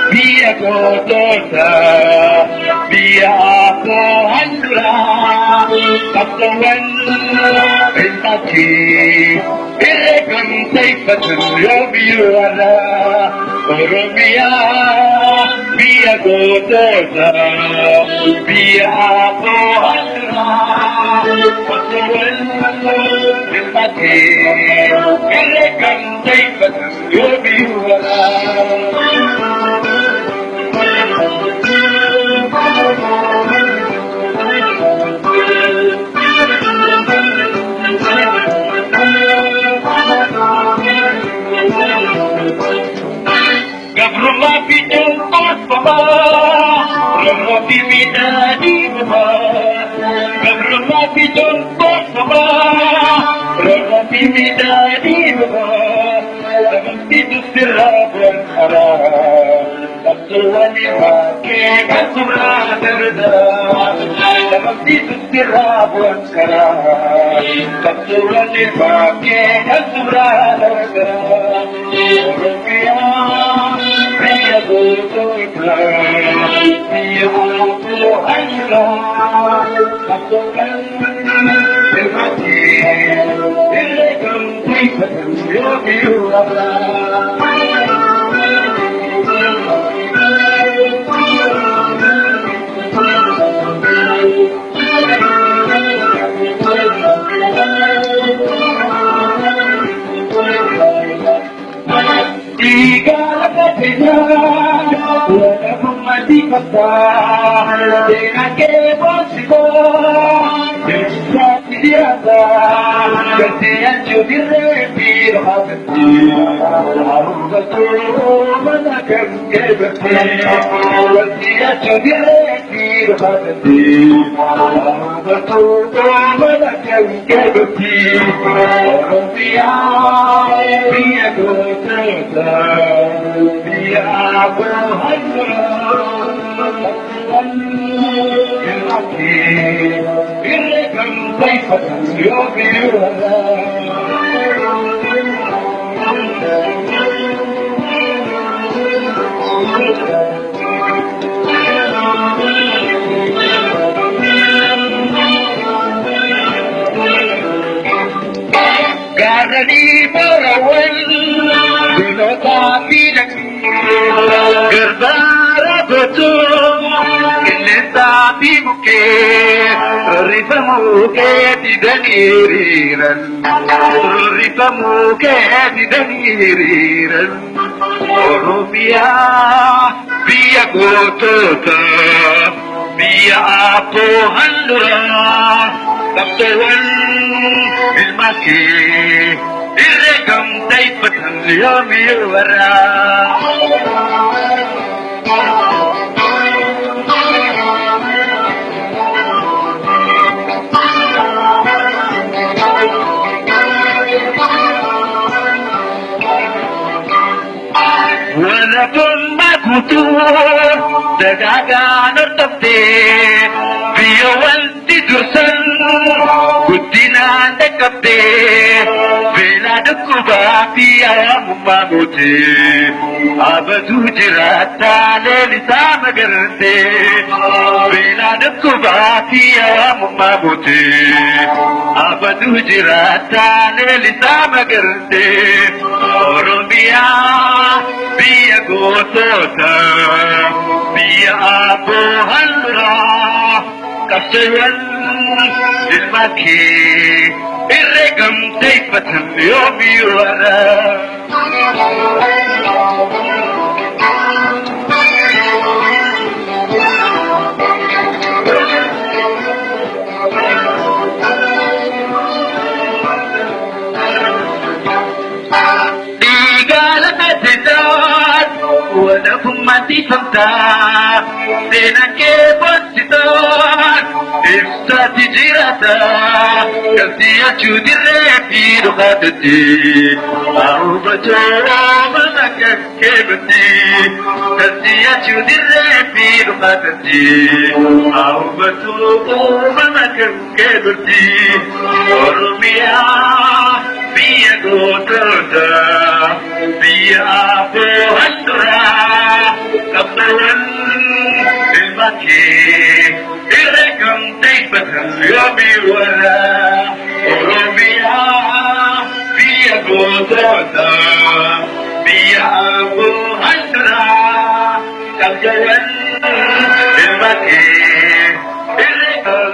Biya kotosa, biya ako handura, katawan entaki, irekan say patuyo biyara, Oromia, biya kotosa, biya ako handura, katawan entaki, irekan say patuyo biyara. Gabruma bidang papa, Roma bimida di bapa. Gabruma bidang papa, Roma bimida di bapa. Dalam tidur siraban arah, Abdullah pakai kasura terda. Dalam tidur siraban arah, Abdullah pakai kasura terda. Oromia. Biya kotosa, biya ako handura, katawan entaki, irekan say patuyo biyara. Tigala kapitan, wala kong matipagtan, dinakebosiko, sa tiyata, kasi ang judire, pero harong gato, manakang kebati, kasi ang judire, pero harong gato, manakang kebati, Oromia, biya kotosa, biya ako handura, entaki, irekan say patuyo biyara. Garani Barawan, Dinota Pinak, Gerbara Betul, Kilenta Pimuke, Ripamuke Didaniran, Ripamuke Didaniran, Oromia, biya kotosa, biya ako handura, katawan entaki, irekan say patuyo biyara. Wala kong magutur, dadagan at tapte, biyawal tidursan, kudinan at kapte, veladang kubati ayam mamuti, abadu jirata lelita magarte, veladang kubati ayam mamuti, abadu jirata lelita magarte, Oromia, biya kotosa, biya ako handura, katawan entaki, irekan say patuyo biyara. Tigala kapitan, wala kong matipagtan, dinakebosito, ibsaati jirata kasiyachuu dirree fi dhugaatatti hawwatoo mana kakkeebatti kasiyachuu dirree fi dhugaatatti hawwatoo mana kakkeebatti Oromiyaa biyya gootota biyya afoo handuraa qabsaawwan ilma kee irree kan deebbatan yoobii wara Oromiyaa biyya gootota biyya afoo handuraa qabsaawwan ilma kee irree kan